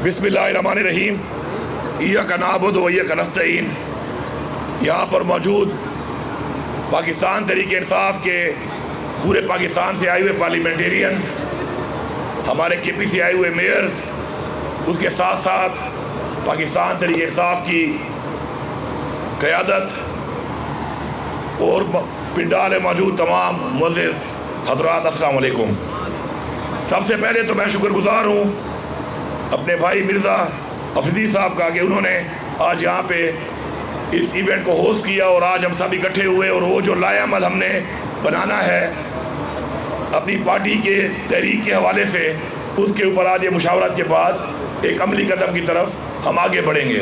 بسم اللہ الرحمن الرحیم۔ ایاک نعبد و ایاک نستعین۔ یہاں پر موجود پاکستان تحریک انصاف کے پورے پاکستان سے آئے ہوئے پارلیمنٹیرینز، ہمارے کے پی سے آئے ہوئے میئرز، اس کے ساتھ ساتھ پاکستان تحریک انصاف کی قیادت اور پنڈال میں موجود تمام معزز حضرات، السلام علیکم۔ سب سے پہلے تو میں شکر گزار ہوں اپنے بھائی مرزا افریدی صاحب کا کہ انہوں نے آج یہاں پہ اس ایونٹ کو ہوسٹ کیا اور آج ہم سب اکٹھے ہوئے، اور وہ جو لائحہ عمل ہم نے بنانا ہے اپنی پارٹی کے تحریک کے حوالے سے، اس کے اوپر آج یہ مشاورت کے بعد ایک عملی قدم کی طرف ہم آگے بڑھیں گے۔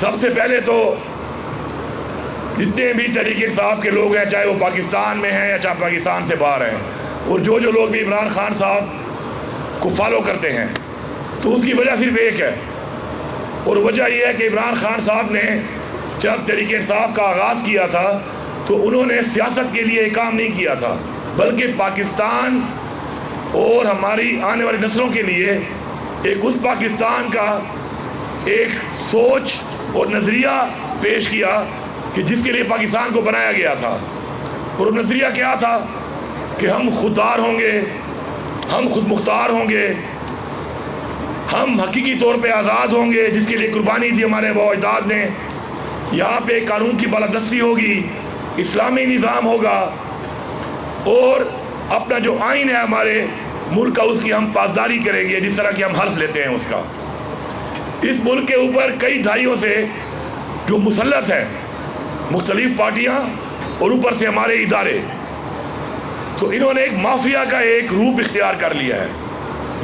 سب سے پہلے تو جتنے بھی تحریک انصاف کے لوگ ہیں، چاہے وہ پاکستان میں ہیں یا چاہے پاکستان سے باہر ہیں، اور جو لوگ بھی عمران خان صاحب کو فالو کرتے ہیں، تو اس کی وجہ صرف ایک ہے، اور وجہ یہ ہے کہ عمران خان صاحب نے جب تحریک انصاف کا آغاز کیا تھا تو انہوں نے سیاست کے لیے کام نہیں کیا تھا، بلکہ پاکستان اور ہماری آنے والی نسلوں کے لیے ایک اس پاکستان کا ایک سوچ اور نظریہ پیش کیا کہ جس کے لیے پاکستان کو بنایا گیا تھا۔ اور وہ نظریہ کیا تھا کہ ہم خوددار ہوں گے، ہم خود مختار ہوں گے، ہم حقیقی طور پہ آزاد ہوں گے، جس کے لیے قربانی دی ہمارے باپ اجداد نے۔ یہاں پہ قانون کی بالادستی ہوگی، اسلامی نظام ہوگا، اور اپنا جو آئین ہے ہمارے ملک کا، اس کی ہم پاسداری کریں گے، جس طرح کہ ہم حلف لیتے ہیں اس کا۔ اس ملک کے اوپر کئی دہائیوں سے جو مسلط ہے مختلف پارٹیاں اور اوپر سے ہمارے ادارے، تو انہوں نے ایک مافیا کا ایک روپ اختیار کر لیا ہے۔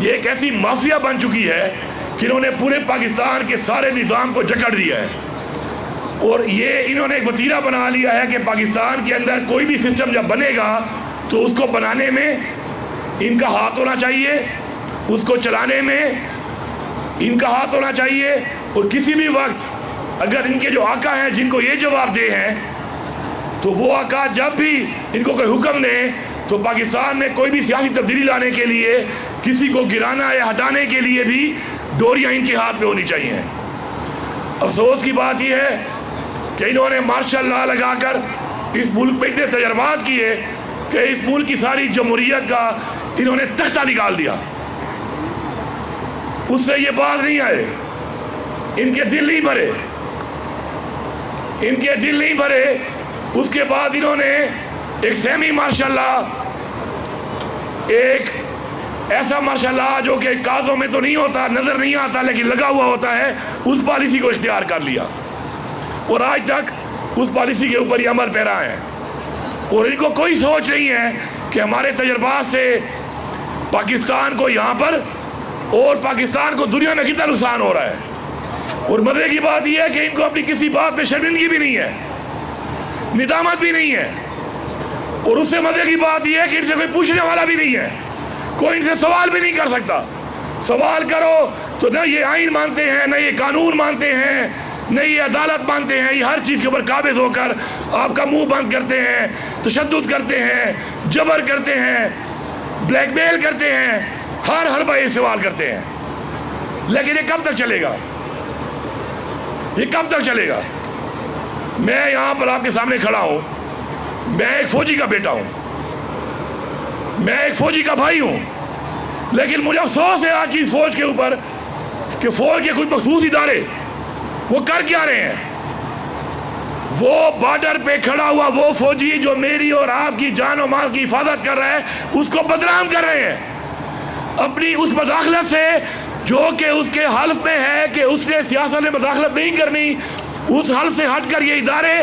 یہ ایک ایسی مافیا بن چکی ہے کہ انہوں نے پورے پاکستان کے سارے نظام کو جکڑ دیا ہے، اور یہ انہوں نے ایک وتیرہ بنا لیا ہے کہ پاکستان کے اندر کوئی بھی سسٹم جب بنے گا تو اس کو بنانے میں ان کا ہاتھ ہونا چاہیے، اس کو چلانے میں ان کا ہاتھ ہونا چاہیے، اور کسی بھی وقت اگر ان کے جو آقا ہیں جن کو یہ جواب دے ہیں، تو وہ آقا جب بھی ان کو کوئی حکم دیں تو پاکستان میں کوئی بھی سیاسی تبدیلی لانے کے لیے، کسی کو گرانا یا ہٹانے کے لیے بھی ڈوریاں ان کے ہاتھ میں ہونی چاہیے۔ افسوس کی بات یہ ہے کہ انہوں نے مارشل لا لگا کر اس ملک میں اتنے تجربات کیے کہ اس ملک کی ساری جمہوریت کا انہوں نے تختہ نکال دیا۔ اس سے یہ بات نہیں آئے، ان کے دل نہیں بھرے، ان کے دل نہیں بھرے۔ اس کے بعد انہوں نے ایک سیمی مارشل لا، ایک ایسا مارشل لا جو کہ کاغذوں میں تو نہیں ہوتا، نظر نہیں آتا، لیکن لگا ہوا ہوتا ہے، اس پالیسی کو اختیار کر لیا، اور آج تک اس پالیسی کے اوپر یہ عمل پیرا ہے۔ اور ان کو کوئی سوچ نہیں ہے کہ ہمارے تجربات سے پاکستان کو یہاں پر اور پاکستان کو دنیا میں کتنا نقصان ہو رہا ہے۔ اور مزے کی بات یہ ہے کہ ان کو اپنی کسی بات پہ شرمندگی بھی نہیں ہے، ندامت بھی نہیں ہے، اور اس سے مزے کی بات یہ ہے کہ ان سے کوئی پوچھنے والا بھی نہیں ہے، کوئی ان سے سوال بھی نہیں کر سکتا۔ سوال کرو تو نہ یہ آئین مانتے ہیں، نہ یہ قانون مانتے ہیں، نہ یہ عدالت مانتے ہیں، یہ ہر چیز کے اوپر قابض ہو کر آپ کا منہ بند کرتے ہیں، تشدد کرتے ہیں، جبر کرتے ہیں، بلیک میل کرتے ہیں، ہر حربہ یہ سوال کرتے ہیں۔ لیکن یہ کب تک چلے گا؟ یہ کب تک چلے گا؟ میں یہاں پر آپ کے سامنے کھڑا ہوں، میں ایک فوجی کا بیٹا ہوں، میں ایک فوجی کا بھائی ہوں، لیکن مجھے افسوس ہے آج کی اس فوج کے اوپر کہ فوج کے کچھ مخصوص ادارے وہ کر کیا رہے ہیں۔ وہ بارڈر پہ کھڑا ہوا وہ فوجی جو میری اور آپ کی جان و مال کی حفاظت کر رہا ہے، اس کو بدنام کر رہے ہیں اپنی اس مداخلت سے، جو کہ اس کے حلف میں ہے کہ اس نے سیاست میں مداخلت نہیں کرنی۔ اس حلف سے ہٹ کر یہ ادارے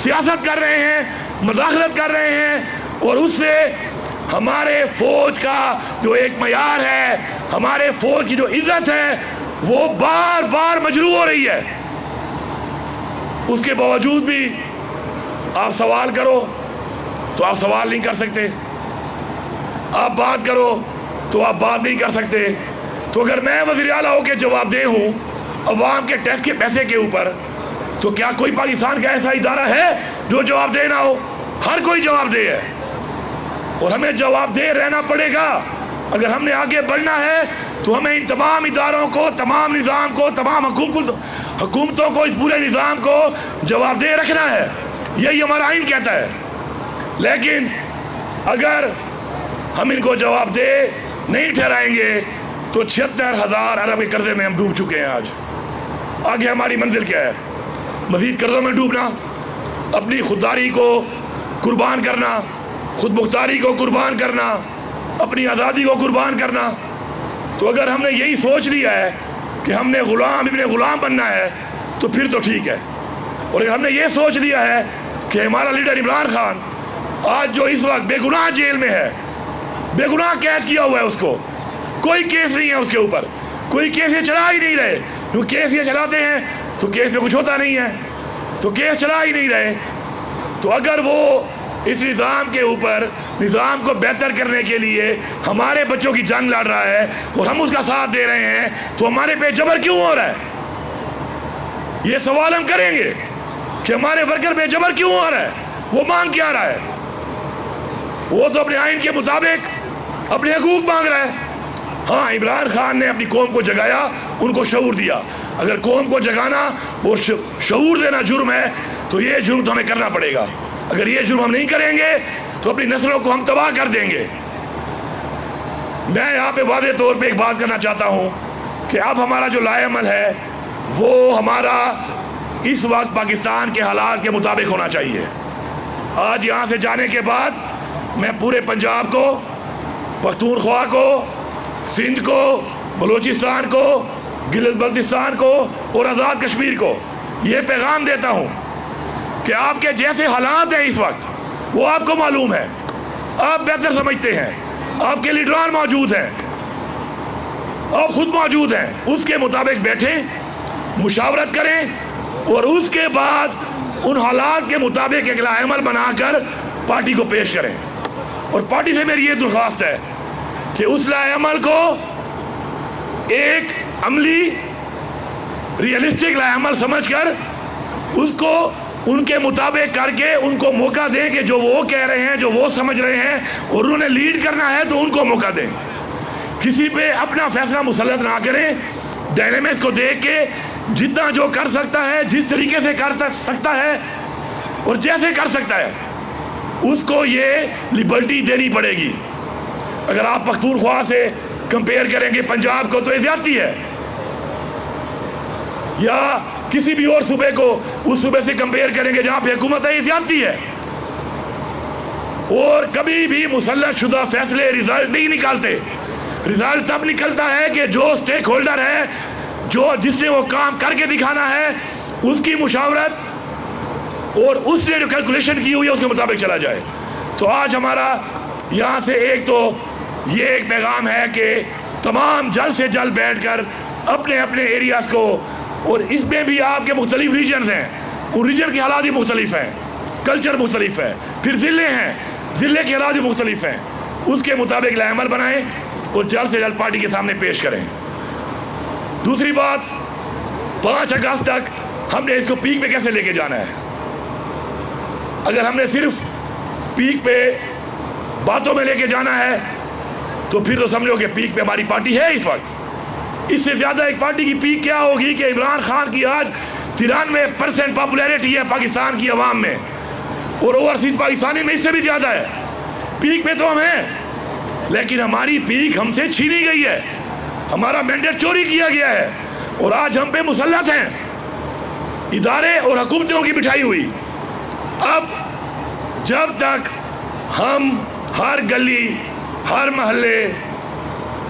سیاست کر رہے ہیں، مداخلت کر رہے ہیں، اور اس سے ہمارے فوج کا جو ایک معیار ہے، ہمارے فوج کی جو عزت ہے، وہ بار بار مجروح ہو رہی ہے۔ اس کے باوجود بھی آپ سوال کرو تو آپ سوال نہیں کر سکتے، آپ بات کرو تو آپ بات نہیں کر سکتے۔ تو اگر میں وزیر اعلیٰ ہو کے جواب دہ ہوں عوام کے ٹیکس کے پیسے کے اوپر، تو کیا کوئی پاکستان کا ایسا ادارہ ہے جو جواب دہ نہ ہو؟ ہر کوئی جواب دہ ہے، اور ہمیں جواب دہ رہنا پڑے گا۔ اگر ہم نے آگے بڑھنا ہے تو ہمیں ان تمام اداروں کو، تمام نظام کو، تمام حکومتوں کو، اس پورے نظام کو جواب دہ رکھنا ہے. یہی ہمارا آئین کہتا ہے. لیکن اگر ہم ان کو جواب دہ نہیں ٹھہرائیں گے تو 76,000 ارب کے قرضے میں ہم ڈوب چکے ہیں. آگے ہماری منزل کیا ہے؟ مزید قرضوں میں ڈوبنا، اپنی خودداری کو قربان کرنا، خود مختاری کو قربان کرنا، اپنی آزادی کو قربان کرنا. تو اگر ہم نے یہی سوچ لیا ہے کہ ہم نے ابن غلام بننا ہے تو پھر تو ٹھیک ہے. اور اگر ہم نے یہ سوچ لیا ہے کہ ہمارا لیڈر عمران خان آج جو اس وقت بے گناہ جیل میں ہے، بے گناہ قید کیا ہوا ہے، اس کو کوئی کیس نہیں ہے، اس کے اوپر کوئی کیس یہ چلا ہی نہیں رہے. جو کیس یہ چلاتے ہیں تو کیس میں کچھ ہوتا نہیں ہے، تو کیس چلا ہی نہیں رہے. تو اگر وہ اس نظام کے اوپر، نظام کو بہتر کرنے کے لیے ہمارے بچوں کی جنگ لڑ رہا ہے اور ہم اس کا ساتھ دے رہے ہیں، تو ہمارے پہ جبر کیوں ہو رہا ہے؟ یہ سوال ہم کریں گے کہ ہمارے ورکر پہ جبر کیوں ہو رہا ہے؟ وہ مانگ کیا رہا ہے؟ وہ تو اپنے آئین کے مطابق اپنے حقوق مانگ رہا ہے. ہاں، عمران خان نے اپنی قوم کو جگایا، ان کو شعور دیا. اگر قوم کو جگانا اور شعور دینا جرم ہے تو یہ جرم تو ہمیں کرنا پڑے گا. اگر یہ جرم ہم نہیں کریں گے تو اپنی نسلوں کو ہم تباہ کر دیں گے. میں یہاں پہ واضح طور پہ ایک بات کرنا چاہتا ہوں کہ اب ہمارا جو لائحہ عمل ہے وہ ہمارا اس وقت پاکستان کے حالات کے مطابق ہونا چاہیے. آج یہاں سے جانے کے بعد میں پورے پنجاب کو، پختونخوا کو، سندھ کو، بلوچستان کو، گلگت بلتستان کو اور آزاد کشمیر کو یہ پیغام دیتا ہوں کہ آپ کے جیسے حالات ہیں اس وقت وہ آپ کو معلوم ہے، آپ بہتر سمجھتے ہیں، آپ کے لیڈران موجود ہیں، آپ خود موجود ہیں. اس کے مطابق بیٹھیں، مشاورت کریں اور اس کے بعد ان حالات کے مطابق ایک لائحہ عمل بنا کر پارٹی کو پیش کریں. اور پارٹی سے میری یہ درخواست ہے کہ اس لائحہ عمل کو ایک عملی، ریئلسٹک لائحہ عمل سمجھ کر اس کو ان کے مطابق کر کے ان کو موقع دیں کہ جو وہ کہہ رہے ہیں، جو وہ سمجھ رہے ہیں اور انہوں نے لیڈ کرنا ہے تو ان کو موقع دیں. کسی پہ اپنا فیصلہ مسلط نہ کریں. ڈائنامکس کو دیکھ کے جتنا جو کر سکتا ہے، جس طریقے سے کر سکتا ہے اور جیسے کر سکتا ہے اس کو یہ لبرٹی دینی پڑے گی. اگر آپ پختونخوا سے کمپیئر کریں گے پنجاب کو تو یہ زیادتی ہے، یا کسی بھی اور صوبے کو اس صوبے سے کمپیئر کریں گے جہاں پہ حکومت ہے، یہ زیادتی ہے. اور کبھی بھی مسلط شدہ فیصلے رزلٹ نہیں نکالتے. رزلٹ تب نکلتا ہے کہ جو سٹیک ہولڈر ہے، جس نے وہ کام کر کے دکھانا ہے، اس کی مشاورت اور اس نے جو کیلکولیشن کی ہوئی ہے اس کے مطابق چلا جائے. تو آج ہمارا یہاں سے یہ ایک پیغام ہے کہ تمام جلد سے جلد بیٹھ کر اپنے اپنے ایریاز کو، اور اس میں بھی آپ کے مختلف ریجنز ہیں، ان ریجن کے حالات بھی مختلف ہیں، کلچر مختلف ہے، پھر ضلع ہیں، ضلع کے حالات بھی مختلف ہیں، اس کے مطابق لائحہ عمل بنائیں اور جلد سے جلد پارٹی کے سامنے پیش کریں. دوسری بات، 5 اگست تک ہم نے اس کو پیک پہ کیسے لے کے جانا ہے؟ اگر ہم نے صرف پیک پہ باتوں میں لے کے جانا ہے تو پھر تو سمجھو کہ پیک پہ ہماری پارٹی ہے اس وقت. اس سے زیادہ ایک پارٹی کی پیک کیا ہوگی کہ عمران خان کی آج 93% پاپولیرٹی ہے پاکستان کی عوام میں، اور اوورسیز پاکستانی میں اس سے بھی زیادہ ہے. پیک پہ تو ہم ہیں، لیکن ہماری پیک ہم سے چھینی گئی ہے، ہمارا مینڈیٹ چوری کیا گیا ہے، اور آج ہم پہ مسلط ہیں ادارے اور حکومتوں کی بٹھائی ہوئی. اب جب تک ہم ہر گلی، ہر محلے،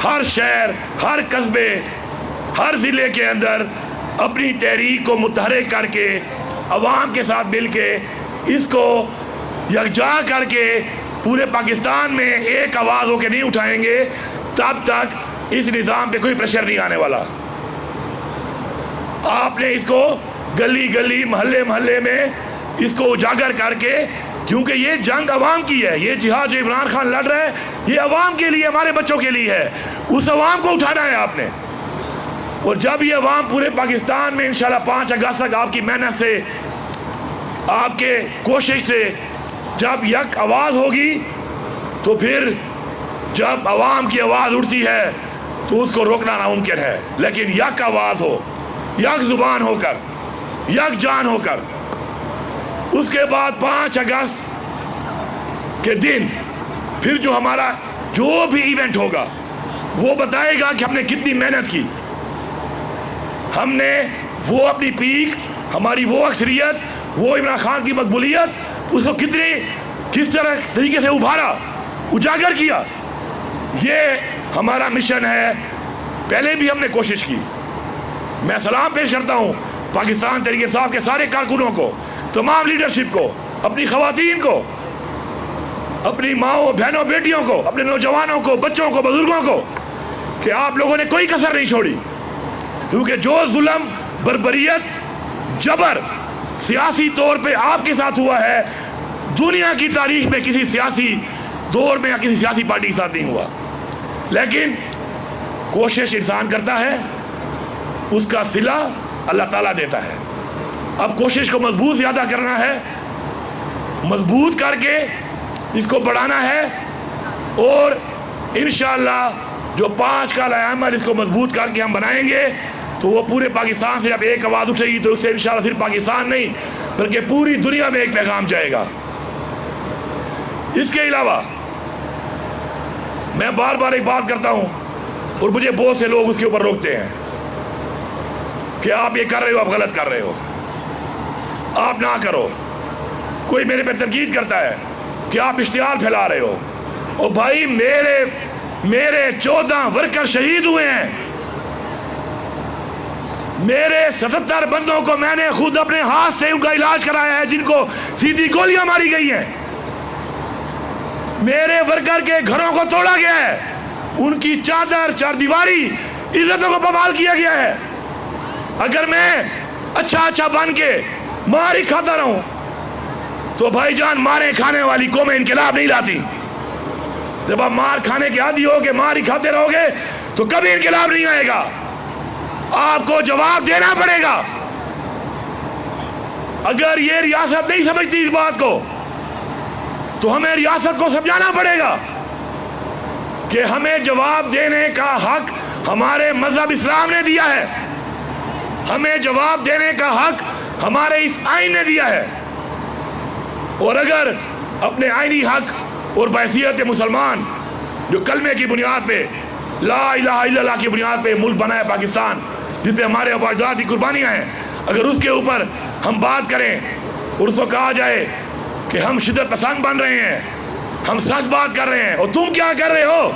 ہر شہر، ہر قصبے، ہر ضلع کے اندر اپنی تحریک کو متحرک کر کے عوام کے ساتھ مل کے اس کو یکجا کر کے پورے پاکستان میں ایک آواز ہو کے نہیں اٹھائیں گے، تب تک اس نظام پہ کوئی پریشر نہیں آنے والا. آپ نے اس کو گلی گلی، محلے محلے میں اس کو اجاگر کر کے، کیونکہ یہ جنگ عوام کی ہے، یہ جہاد جو عمران خان لڑ رہے ہیں یہ عوام کے لیے، ہمارے بچوں کے لیے ہے. اس عوام کو اٹھانا ہے آپ نے. اور جب یہ عوام پورے پاکستان میں انشاءاللہ 5 اگست تک آپ کی محنت سے، آپ کے کوشش سے جب یک آواز ہوگی تو پھر جب عوام کی آواز اٹھتی ہے تو اس کو روکنا ناممکن ہے، لیکن یک آواز ہو، یک زبان ہو کر، یک جان ہو کر، اس کے بعد 5 اگست کے دن پھر جو ہمارا جو بھی ایونٹ ہوگا وہ بتائے گا کہ ہم نے کتنی محنت کی، ہم نے وہ اپنی پیک، ہماری وہ اکثریت، وہ عمران خان کی مقبولیت، اس کو کس طرح طریقے سے ابھارا، اجاگر کیا۔ یہ ہمارا مشن ہے۔ پہلے بھی ہم نے کوشش کی۔ میں سلام پیش کرتا ہوں پاکستان تحریک انصاف کے سارے کارکنوں کو، تمام لیڈرشپ کو، اپنی خواتین کو، اپنی ماؤں بہنوں بیٹیوں کو، اپنے نوجوانوں کو، بچوں کو، بزرگوں کو، کہ آپ لوگوں نے کوئی کسر نہیں چھوڑی، کیونکہ جو ظلم، بربریت، جبر سیاسی طور پہ آپ کے ساتھ ہوا ہے، دنیا کی تاریخ میں کسی سیاسی دور میں یا کسی سیاسی پارٹی کے ساتھ نہیں ہوا۔ لیکن کوشش انسان کرتا ہے، اس کا صلہ اللہ تعالیٰ دیتا ہے۔ اب کوشش کو مضبوط زیادہ کرنا ہے، مضبوط کر کے اس کو بڑھانا ہے، اور انشاءاللہ جو 5 کا عمل اس کو مضبوط کر کے ہم بنائیں گے تو وہ پورے پاکستان سے جب ایک آواز اٹھے گی تو اس سے انشاءاللہ صرف پاکستان نہیں بلکہ پوری دنیا میں ایک پیغام جائے گا۔ اس کے علاوہ میں بار بار ایک بات کرتا ہوں اور مجھے بہت سے لوگ اس کے اوپر روکتے ہیں کہ آپ یہ کر رہے ہو، آپ غلط کر رہے ہو، آپ نہ کرو۔ کوئی میرے پہ تنقید کرتا ہے کہ آپ اشتعال پھیلا رہے ہو، اور بھائی میرے 14 ورکر شہید ہوئے ہیں، میرے 77 بندوں کو میں نے خود اپنے ہاتھ سے ان کا علاج کرایا ہے جن کو سیدھی گولیاں ماری گئی ہیں، میرے ورکر کے گھروں کو توڑا گیا ہے، ان کی چادر، چاردیواری، عزتوں کو پامال کیا گیا ہے۔ اگر میں اچھا بن کے مار ہی کھاتا رہوں تو بھائی جان، مارے کھانے والی قومیں انقلاب نہیں لاتی۔ جب آپ مار کھانے کے عادی ہو کے مار ہی کھاتے رہو گے تو کبھی انقلاب نہیں آئے گا، آپ کو جواب دینا پڑے گا۔ اگر یہ ریاست نہیں سمجھتی اس بات کو تو ہمیں ریاست کو سمجھانا پڑے گا کہ ہمیں جواب دینے کا حق ہمارے مذہب اسلام نے دیا ہے، ہمیں جواب دینے کا حق ہمارے اس آئین نے دیا ہے، اور اگر اپنے آئینی حق اور بحیثیت مسلمان جو کلمے کی بنیاد پہ، لا الہ الا اللہ کی بنیاد پہ ملک بنا ہے پاکستان، جس پہ ہمارے اجداد کی قربانیاں ہیں، اگر اس کے اوپر ہم بات کریں اور اس کو کہا جائے کہ ہم شدت پسند بن رہے ہیں، ہم سچ بات کر رہے ہیں، اور تم کیا کر رہے ہو؟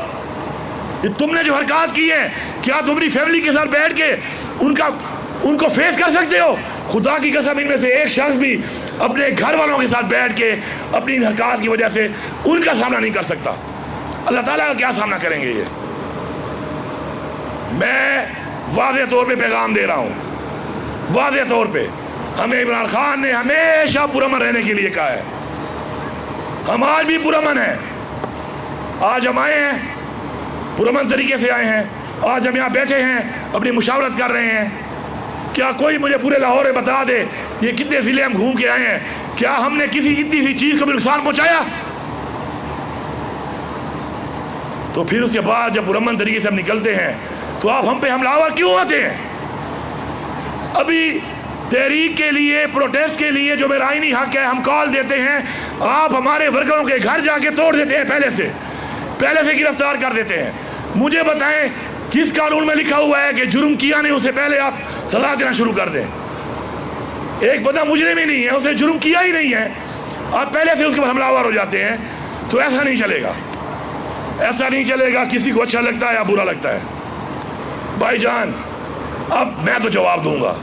یہ تم نے جو حرکات کی ہیں، کیا تم اپنی فیملی کے ساتھ بیٹھ کے ان کو فیس کر سکتے ہو؟ خدا کی قسم ان میں سے ایک شخص بھی اپنے گھر والوں کے ساتھ بیٹھ کے اپنی ان حرکات کی وجہ سے ان کا سامنا نہیں کر سکتا۔ اللہ تعالیٰ کا کیا سامنا کریں گے؟ یہ میں واضح طور پہ پیغام دے رہا ہوں، واضح طور پہ ہمیں عمران خان نے ہمیشہ پرامن رہنے کے لیے کہا ہے، ہم آج بھی پرامن ہیں۔ آج ہم آئے ہیں، پرامن طریقے سے آئے ہیں، آج ہم یہاں بیٹھے ہیں، اپنی مشاورت کر رہے ہیں۔ کیا کوئی مجھے پورے لاہور میں بتا دے یہ کتنے ضلع ہم گھوم کے آئے ہیں، کیا ہم نے کسی اتنی سی چیز کو بھی نقصان پہنچایا؟ تو پھر اس کے بعد جب پرامن طریقے سے ہم نکلتے ہیں تو آپ ہم پہ حملہ آور کیوں آتے ہیں؟ ابھی تحریک کے لیے، پروٹیسٹ کے لیے جو میرا آئینی حق ہے، ہم کال دیتے ہیں، آپ ہمارے ورکروں کے گھر جا کے توڑ دیتے ہیں، پہلے سے گرفتار کر دیتے ہیں۔ مجھے بتائیں کس قانون میں لکھا ہوا ہے کہ جرم کیا نہیں اسے پہلے آپ سزا دینا شروع کر دیں؟ ایک بندہ مجرم ہی نہیں ہے، اسے جرم کیا ہی نہیں ہے، آپ پہلے سے اس کے پر حملہ آور ہو جاتے ہیں، تو ایسا نہیں چلے گا، ایسا نہیں چلے گا۔ کسی کو اچھا لگتا ہے یا برا لگتا ہے؟ بھائی جان، اب میں تو جواب دوں گا،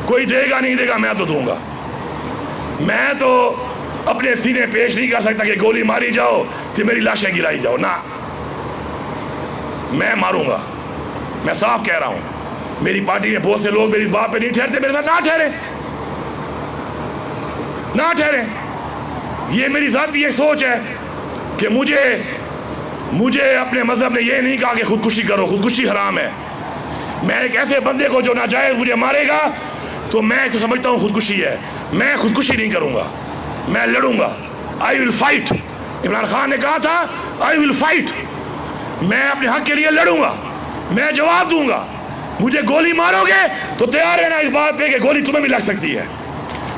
کوئی دے گا نہیں دے گا، میں تو دوں گا۔ میں تو اپنے سینے پیش نہیں کر سکتا کہ گولی ماری جاؤ تو میری لاشیں گرائی جاؤ، نہ، میں ماروں گا۔ میں صاف کہہ رہا ہوں، میری پارٹی میں بہت سے لوگ میری بات پہ نہیں ٹھہرتے، میرے ساتھ نہ ٹھہرے۔ یہ میری ذاتی ایک سوچ ہے کہ مجھے اپنے مذہب نے یہ نہیں کہا کہ خودکشی کرو، خودکشی حرام ہے۔ میں ایک ایسے بندے کو جو ناجائز مجھے مارے گا تو میں اس کو سمجھتا ہوں خودکشی ہے، میں خودکشی نہیں کروں گا، میں لڑوں گا۔ I will fight۔ Imran Khan نے کہا تھا I will fight۔ میں اپنے حق کے لیے لڑوں گا, میں جواب دوں گا. مجھے گولی مارو گے تو تیار رہنا اس بات پہ کہ گولی تمہیں بھی لگ سکتی ہے.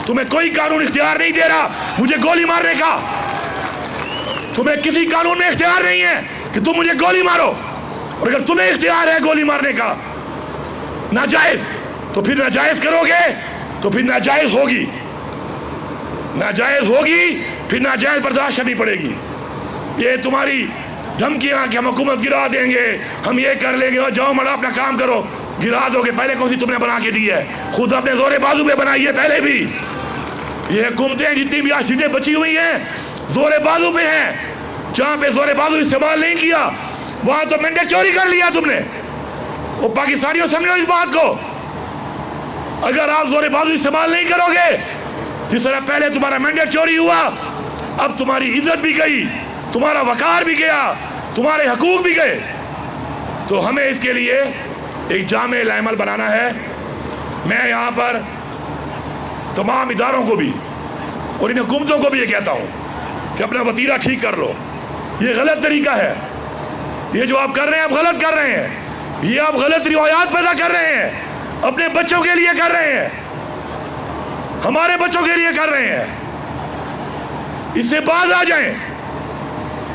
تمہیں کوئی قانون اختیار نہیں دے رہا مجھے گولی مارنے کا. تمہیں کسی قانون میں اختیار نہیں ہے کہ تم مجھے گولی مارو. اور اگر تمہیں اختیار ہے گولی مارنے کا ناجائز, تو پھر ناجائز کرو گے تو پھر ناجائز ہوگی, ناجائز ہوگی پھر ناجائز برداشت کرنی پڑے گی. یہ تمہاری دھمکیاں کہ ہم حکومت گرا دیں گے, ہم یہ کر لیں گے, اور جاؤ مڑا اپنا کام کرو. گرا دو گے, پہلے کون سی تم نے بنا کے دی ہے؟ خود اپنے زور بازو پہ بنائی ہے پہلے بھی. یہ حکومتیں جتنی بھی آج سیٹیں بچی ہوئی ہیں زور بازو پہ ہیں. جہاں پہ زور بازو استعمال نہیں کیا وہاں تو مینڈیٹ چوری کر لیا تم نے. وہ پاکستانیوں سمجھو اس بات کو, اگر آپ زور بازو استعمال نہیں کرو گے, جس طرح پہلے تمہارا مینڈیٹ چوری ہوا, اب تمہاری عزت بھی گئی, تمہارا وقار بھی گیا, تمہارے حقوق بھی گئے. تو ہمیں اس کے لیے ایک جامع عمل بنانا ہے. میں یہاں پر تمام اداروں کو بھی اور ان حکومتوں کو بھی یہ کہتا ہوں کہ اپنا وتیرہ ٹھیک کر لو. یہ غلط طریقہ ہے, یہ جو آپ کر رہے ہیں آپ غلط کر رہے ہیں. یہ آپ غلط روایات پیدا کر رہے ہیں, اپنے بچوں کے لیے کر رہے ہیں, ہمارے بچوں کے لیے کر رہے ہیں. اس سے باز آ جائیں,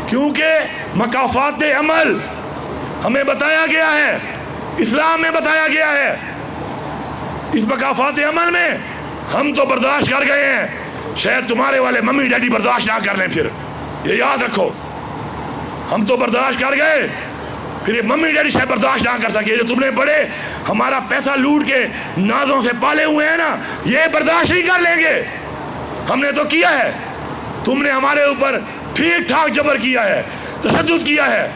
کیونکہ مکافات عمل ہمیں بتایا گیا ہے, اسلام میں بتایا گیا ہے. اس مکافات عمل میں ہم تو برداشت کر گئے ہیں, شاید تمہارے والے ممی ڈیڈی برداشت نہ کر لیں. پھر یہ یاد رکھو, ہم تو برداشت کر گئے, پھر یہ ممی ڈیڈی شاید برداشت نہ کر سکے. جو تم نے بڑے ہمارا پیسہ لوٹ کے نازوں سے پالے ہوئے ہیں نا, یہ برداشت نہیں کر لیں گے. ہم نے تو کیا ہے, تم نے ہمارے اوپر ٹھیک ٹھاک جبر کیا ہے, تشدد کیا ہے,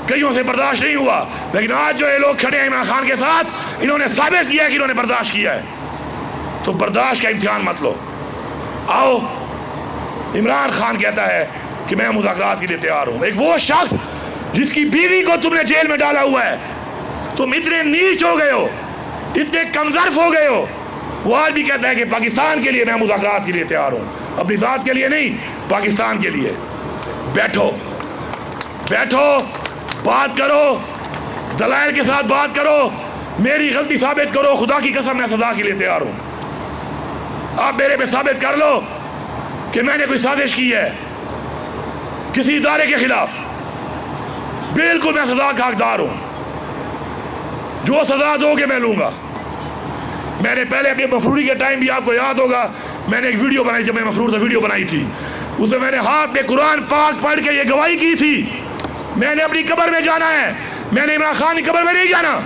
کئیوں سے برداشت نہیں ہوا. لیکن آج جو یہ لوگ کھڑے ہیں عمران خان کے ساتھ, انہوں نے ثابت کیا ہے کہ انہوں نے برداشت کیا ہے. تو برداشت کا امتحان مت لو. آؤ, عمران خان کہتا ہے کہ میں مذاکرات کے لیے تیار ہوں. ایک وہ شخص جس کی بیوی کو تم نے جیل میں ڈالا ہوا ہے, تم اتنے نیچ ہو گئے ہو, اتنے کمزرف ہو گئے ہو, وہ آج بھی کہتا ہے کہ پاکستان کے لیے میں مذاکرات کے لیے تیار ہوں. اپنی ذات کے لیے نہیں, پاکستان کے لیے. بیٹھو بیٹھو, بات کرو, دلائل کے ساتھ بات کرو, میری غلطی ثابت کرو. خدا کی قسم میں سزا کے لیے تیار ہوں. آپ میرے پہ ثابت کر لو کہ میں نے کوئی سازش کی ہے کسی ادارے کے خلاف, بالکل میں سزا کا حقدار ہوں. جو سزا دو گے میں لوں گا. میں نے پہلے اپنی مفروری کے ٹائم بھی, آپ کو یاد ہوگا, میں نے ایک ویڈیو بنائی, جب میں مفرور تھا ویڈیو بنائی تھی, اس میں میں نے ہاتھ میں قرآن پاک پڑھ کے یہ گواہی کی تھی, میں نے اپنی قبر میں جانا ہے. میں نے عمران خان کی قبر میں نہیں جانا.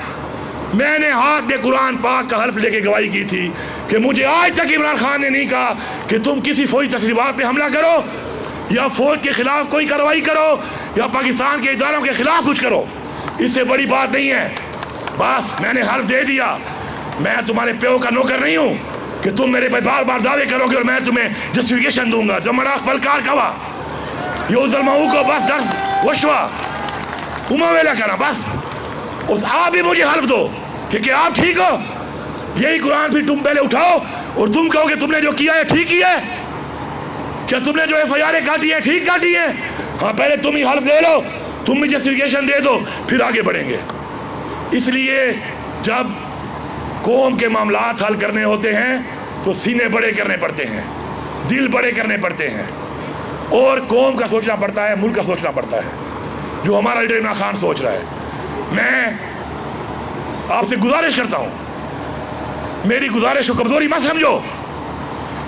میں نے ہاتھ میں قرآن پاک کا حرف لے کے گواہی کی تھی کہ مجھے آج تک عمران خان نے نہیں کہا کہ تم کسی فوجی تقریبات پہ حملہ کرو, یا فوج کے خلاف کوئی کارروائی کرو, یا پاکستان کے اداروں کے خلاف کچھ کرو. اس سے بڑی بات نہیں ہے. بس میں نے حرف دے دیا. میں تمہارے پیو کا نوکر نہیں ہوں کہ تم میرے پہ بار بار دعوے کرو گے اور میں تمہیں جسٹیفیکیشن دوں گا. زمڑاخ پلکار کوا یہ ظلموں کو بس در وشوا ویلا کرنا. بس اس آپ بھی مجھے حلف دو کہ آپ ٹھیک ہو. یہی قرآن پھر تم پہلے اٹھاؤ اور تم کہو کہ تم نے جو کیا ہے ٹھیک کیا ہے, کیا تم نے جو FIR کاٹی ہے ٹھیک کاٹی ہے. ہاں پہلے تم ہی حلف لے لو, تم بھی جسٹیفیکیشن دے دو, پھر آگے بڑھیں گے. اس لیے جب قوم کے معاملات حل کرنے ہوتے ہیں تو سینے بڑے کرنے پڑتے ہیں, دل بڑے کرنے پڑتے ہیں, اور قوم کا سوچنا پڑتا ہے, ملک کا سوچنا پڑتا ہے, جو ہمارا لیڈر عمران خان سوچ رہا ہے. میں آپ سے گزارش کرتا ہوں, میری گزارش کو کمزوری مت سمجھو.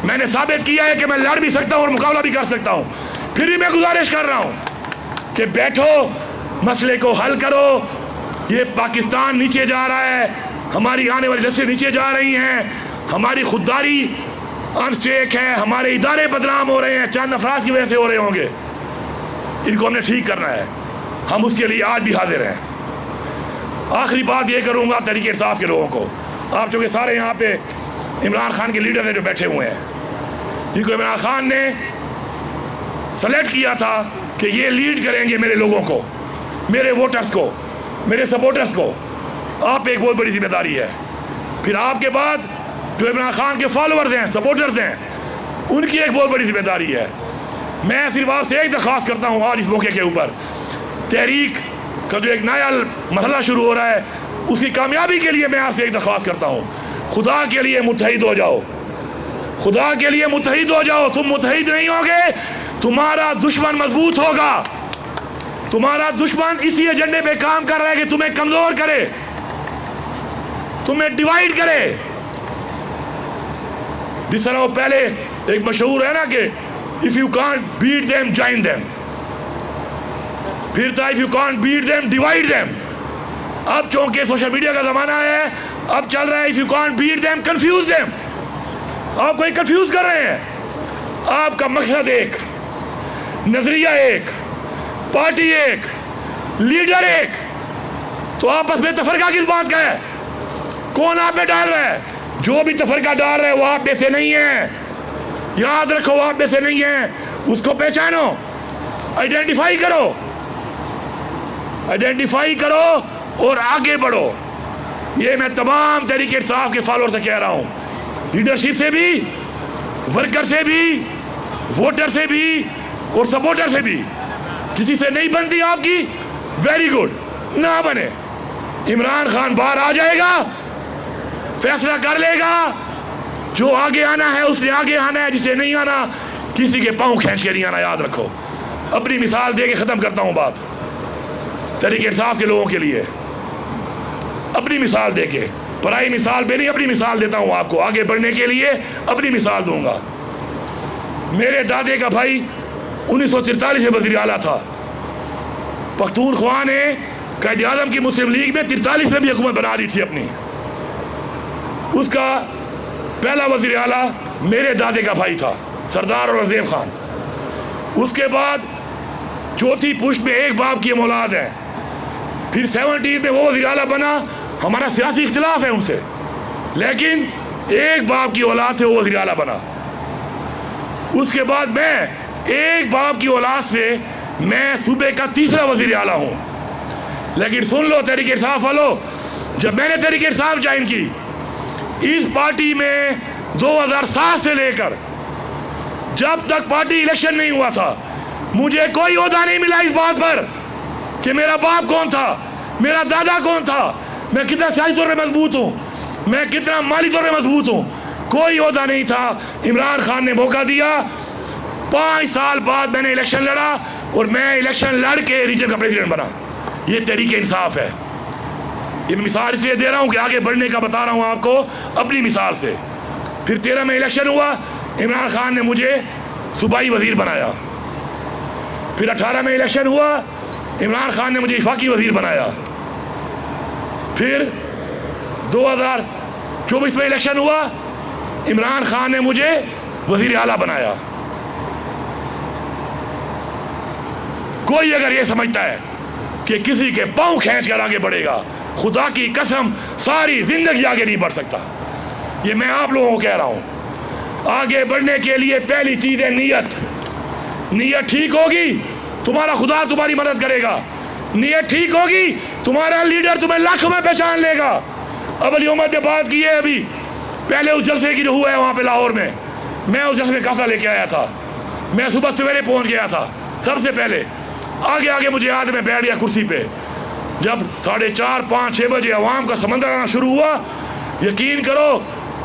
میں نے ثابت کیا ہے کہ میں لڑ بھی سکتا ہوں اور مقابلہ بھی کر سکتا ہوں. پھر بھی میں گزارش کر رہا ہوں کہ بیٹھو, مسئلے کو حل کرو. یہ پاکستان نیچے جا رہا ہے, ہماری آنے والی نسلیں نیچے جا رہی ہیں, ہماری خودداری ان سٹیک ہے, ہمارے ادارے بدنام ہو رہے ہیں, چند افراد کی وجہ سے ہو رہے ہوں گے. ان کو ہم نے ٹھیک کرنا ہے. ہم اس کے لیے آج بھی حاضر ہیں. آخری بات یہ کروں گا تحریک انصاف کے لوگوں کو, آپ چونکہ سارے یہاں پہ عمران خان کے لیڈر ہیں جو بیٹھے ہوئے ہیں, جن کو عمران خان نے سلیکٹ کیا تھا کہ یہ لیڈ کریں گے میرے لوگوں کو, میرے ووٹرز کو, میرے سپورٹرز کو. آپ پہ ایک بہت بڑی ذمہ داری ہے. پھر آپ کے بعد جو عمران خان کے فالوورز ہیں, سپورٹرز ہیں, ان کی ایک بہت بڑی ذمہ داری ہے. میں صرف آپ سے ایک درخواست کرتا ہوں آج اس موقع کے اوپر, تحریک کا جو ایک نیا مرحلہ شروع ہو رہا ہے، اس کی کامیابی کے لیے میں آپ سے ایک درخواست کرتا ہوں، خدا کے لیے متحد ہو جاؤ، خدا کے لیے متحد ہو جاؤ۔ تم متحد نہیں ہوگے، تمہارا دشمن مضبوط ہوگا۔ تمہارا دشمن اسی ایجنڈے پہ کام کر رہا ہے کہ تمہیں کمزور کرے، تمہیں ڈیوائیڈ کرے۔ جس طرح وہ پہلے ایک مشہور ہے نا کہ if you can't beat them join them، پھر تھا if you can't beat them divide them۔ اب چونکہ سوشل میڈیا کا زمانہ ہے، اب چل رہا ہے if you can't beat them confuse them۔ آپ کوئی کنفیوز کر رہے ہیں، آپ کا مقصد ایک، نظریہ ایک، پارٹی ایک، لیڈر ایک، تو آپس میں تفرقہ کس بات کا ہے؟ کون آپ میں ڈال رہا ہے؟ جو بھی تفرقہ ڈال رہا ہے وہ آپ میں سے نہیں ہے، یاد رکھو وہ آپ میں سے نہیں ہے۔ اس کو پہچانو، آئیڈینٹیفائی کرو، آئیڈینٹیفائی کرو اور آگے بڑھو۔ یہ میں تمام تحریک انصاف کے فالوور سے کہہ رہا ہوں، لیڈرشپ سے بھی، ورکر سے بھی، ووٹر سے بھی اور سپورٹر سے بھی۔ کسی سے نہیں بنتی آپ کی، ویری گڈ، نہ بنے۔ عمران خان باہر آ جائے گا، فیصلہ کر لے گا، جو آگے آنا ہے اس نے آگے آنا ہے، جسے نہیں آنا کسی کے پاؤں کھینچ کے نہیں آنا، یاد رکھو۔ اپنی مثال دے کے ختم کرتا ہوں بات، تحریک انصاف کے لوگوں کے لیے اپنی مثال دے کے، پرائی مثال پہ نہیں، اپنی مثال دیتا ہوں آپ کو، آگے بڑھنے کے لیے اپنی مثال دوں گا۔ میرے دادے کا بھائی 1943 میں وزیر اعلیٰ تھا، پختونخوا نے قائد اعظم کی مسلم لیگ میں 43 میں بھی حکومت بنا دی تھی اپنی۔ اس کا پہلا وزیر اعلیٰ میرے دادے کا بھائی تھا، سردار اورنگزیب خان۔ اس کے بعد چوتھی پشت میں ایک باپ کی اولاد ہے، پھر 70 میں وہ وزیر اعلیٰ بنا۔ ہمارا سیاسی اختلاف ہے ان سے، لیکن ایک باپ کی اولاد سے وہ وزیر اعلیٰ بنا۔ اس کے بعد میں ایک باپ کی اولاد سے میں صوبے کا تیسرا وزیر اعلیٰ ہوں۔ لیکن سن لو تحریک انصاف والو، جب میں نے تحریک انصاف جوائن کی، اس پارٹی میں 2007 سے لے کر جب تک پارٹی الیکشن نہیں ہوا تھا، مجھے کوئی عہدہ نہیں ملا اس بات پر کہ میرا باپ کون تھا، میرا دادا کون تھا، میں کتنا سیاسی طور پہ مضبوط ہوں، میں کتنا مالی طور پہ مضبوط ہوں، کوئی عہدہ نہیں تھا۔ عمران خان نے موقع دیا، 5 سال بعد میں نے الیکشن لڑا اور میں الیکشن لڑ کے ریجن کا پریزیڈنٹ بنا۔ یہ تحریک انصاف ہے۔ یہ مثال اس لیے دے رہا ہوں کہ آگے بڑھنے کا بتا رہا ہوں آپ کو اپنی مثال سے۔ پھر 13 میں الیکشن ہوا، عمران خان نے مجھے صوبائی وزیر بنایا۔ پھر 18 میں الیکشن ہوا، عمران خان نے مجھے وفاقی وزیر بنایا۔ پھر 2024 میں الیکشن ہوا، عمران خان نے مجھے وزیر اعلیٰ بنایا۔ کوئی اگر یہ سمجھتا ہے کہ کسی کے پاؤں کھینچ کر آگے بڑھے گا، خدا کی قسم ساری زندگی آگے نہیں بڑھ سکتا۔ یہ میں آپ لوگوں کو کہہ رہا ہوں۔ آگے بڑھنے کے لیے پہلی چیز ہے نیت۔ نیت ٹھیک ہوگی، تمہارا خدا تمہاری مدد کرے گا۔ نیت ٹھیک ہوگی، تمہارا لیڈر تمہیں لاکھوں میں پہچان لے گا۔ اب علی احمد نے بات کی ہے ابھی، پہلے اس جلسے کی جو ہوا ہے وہاں پہ لاہور میں اس جلسے میں قافلہ لے کے آیا تھا، میں صبح سویرے پہنچ گیا تھا۔ سب سے پہلے آگے مجھے یاد ہے، میں بیٹھ گیا کرسی پہ۔ جب 4:30 5 6 بجے عوام کا سمندر آنا شروع ہوا، یقین کرو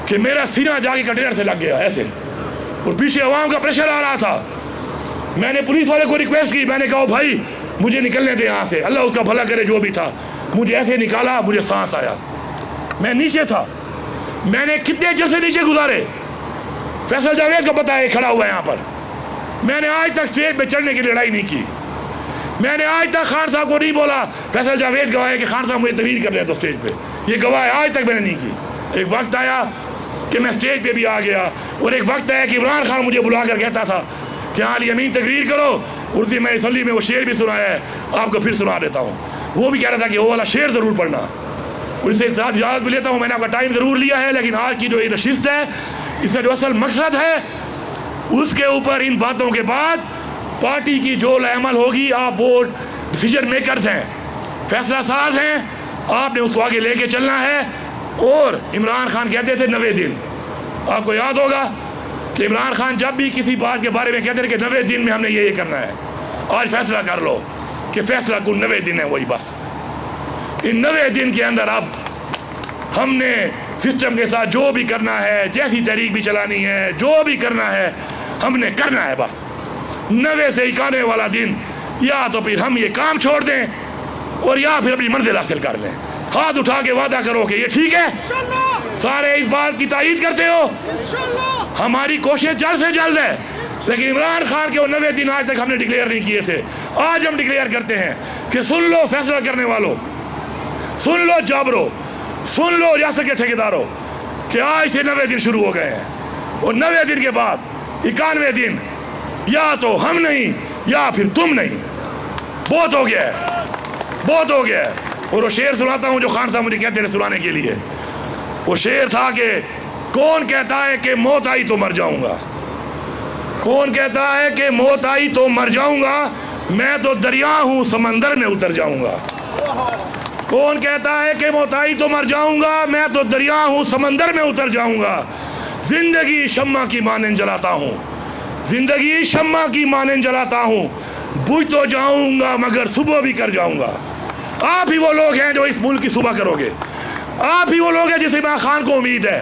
کہ میرا سینہ جا کے کنٹینر سے لگ گیا ایسے، اور پیچھے عوام کا پریشر آ رہا تھا۔ میں نے پولیس والے کو ریکویسٹ کی، میں نے کہا بھائی مجھے نکلنے دے یہاں سے، اللہ اس کا بھلا کرے جو بھی تھا۔ مجھے ایسے نکالا، مجھے سانس آیا، میں نیچے تھا۔ میں نے کتنے جلسے نیچے گزارے، فیصل جاوید کا پتہ ہے کھڑا ہوا ہے یہاں پر۔ میں نے آج تک اسٹیج پہ چڑھنے کی لڑائی نہیں کی، میں نے آج تک خان صاحب کو نہیں بولا فیصل جاوید گواہ ہے کہ خان صاحب مجھے تقریر کر لیں تو اسٹیج پہ، یہ گواہ ہے، آج تک میں نے نہیں کی۔ ایک وقت آیا کہ میں اسٹیج پہ بھی آ گیا، اور ایک وقت آیا کہ عمران خان مجھے بلا کر کہتا تھا کہ ہاں علی امین تقریر کرو۔ اس دن میں نے اسمبلی میں وہ شعر بھی سنایا ہے، آپ کو پھر سنا دیتا ہوں۔ وہ بھی کہہ رہا تھا کہ وہ والا شعر ضرور پڑھنا، اور اس سے ساتھ اجازت بھی لیتا ہوں۔ میں نے آپ کا ٹائم ضرور لیا ہے، لیکن آج کی جو یہ نشست ہے، اس کا جو اصل مقصد ہے، اس کے اوپر ان باتوں کے بعد پارٹی کی جو عمل ہوگی، آپ وہ ڈیسیجن میکرز ہیں، فیصلہ ساز ہیں، آپ نے اس کو آگے لے کے چلنا ہے۔ اور عمران خان کہتے تھے 90 دن، آپ کو یاد ہوگا کہ عمران خان جب بھی کسی بات کے بارے میں کہتے تھے کہ 90 دن میں ہم نے یہ کرنا ہے، آج فیصلہ کر لو۔ کہ فیصلہ کن 90 دن ہے، وہی بس ان 90 دن کے اندر اب ہم نے سسٹم کے ساتھ جو بھی کرنا ہے، جیسی تحریک بھی چلانی ہے، جو بھی کرنا ہے ہم نے کرنا ہے بس 90 سے 91 والا دن، یا تو پھر ہم یہ کام چھوڑ دیں اور یا پھر اپنی منزل حاصل کر لیں۔ ہاتھ اٹھا کے وعدہ کرو کہ یہ ٹھیک ہے، سارے اس بات کی تائید کرتے ہو؟ ہماری کوشش جلد سے جلد ہے، لیکن عمران خان کے وہ 90 دن آج تک ہم نے ڈکلیئر نہیں کیے تھے، آج ہم ڈکلیئر کرتے ہیں کہ سن لو فیصلہ کرنے والوں، سن لو جابرو، سن لو ریاست کے ٹھیکیداروں، کہ آج سے 90 دن شروع ہو گئے ہیں، اور 90 دن کے بعد 91 دن یا تو ہم نہیں یا پھر تم نہیں، بہت ہو گیا ہے، بہت ہو گیا ہے۔ اور وہ شعر سناتا ہوں جو خان صاحب مجھے کہتے ہیں سنانے کے لیے، وہ شعر تھا کہ کون کہتا ہے کہ موت آئی تو مر جاؤں گا، کون کہتا ہے کہ موت آئی تو مر جاؤں گا، میں تو دریا ہوں سمندر میں اتر جاؤں گا، کون کہتا ہے کہ موت آئی تو مر جاؤں گا، میں تو دریا ہوں سمندر میں اتر جاؤں گا، زندگی شمع کی مانند جلاتا ہوں، زندگی شمع کی مانند جلاتا ہوں، بجھ تو جاؤں گا مگر صبح بھی کر جاؤں گا۔ آپ ہی وہ لوگ ہیں جو اس ملک کی صبح کرو گے، آپ ہی وہ لوگ ہیں جن سے عمران خان کو امید ہے،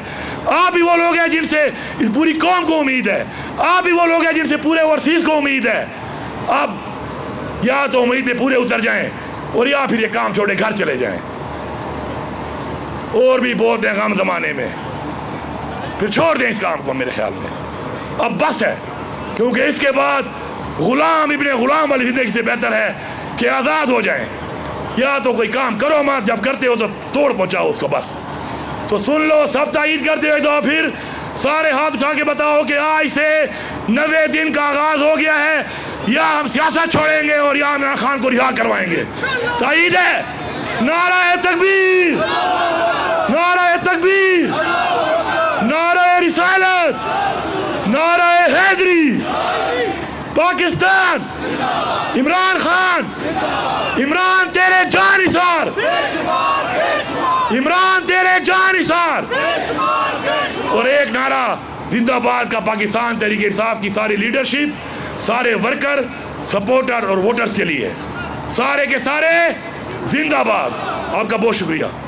آپ ہی وہ لوگ ہیں جن سے اس پوری قوم کو امید ہے، آپ ہی وہ لوگ ہیں جن سے پورے اوورسیز کو امید ہے۔ اب یا تو امید پہ پورے اتر جائیں اور یا پھر یہ کام چھوڑے گھر چلے جائیں، اور بھی بہت ہیں غم زمانے میں، پھر چھوڑ دیں اس کام کو، میرے خیال میں اب بس ہے، کیونکہ اس کے بعد غلام ابن غلام والی زندگی سے بہتر ہے کہ آزاد ہو جائیں، یا تو کوئی کام کرو مت، جب کرتے ہو تو توڑ پہنچاؤ اس کو بس۔ تو سن لو سب تائید کرتے ہوئے، تو پھر سارے ہاتھ اٹھا کے بتاؤ کہ آج سے 90 دن کا آغاز ہو گیا ہے، یا ہم سیاست چھوڑیں گے اور یا عمران خان کو رہا کروائیں گے۔ تائید ہے؟ نعرہ تکبیر، نعرہ تکبیر، نعرہ رسالت، نعرہ حیدری، پاکستان، عمران خان، عمران تیرے جان نثار، عمران تیرے جان نثار۔ اور ایک نعرہ زندہ باد کا پاکستان تحریک انصاف کی ساری لیڈرشپ، سارے ورکر، سپورٹر اور ووٹرز کے لیے، سارے کے سارے زندہ باد۔ آپ کا بہت شکریہ۔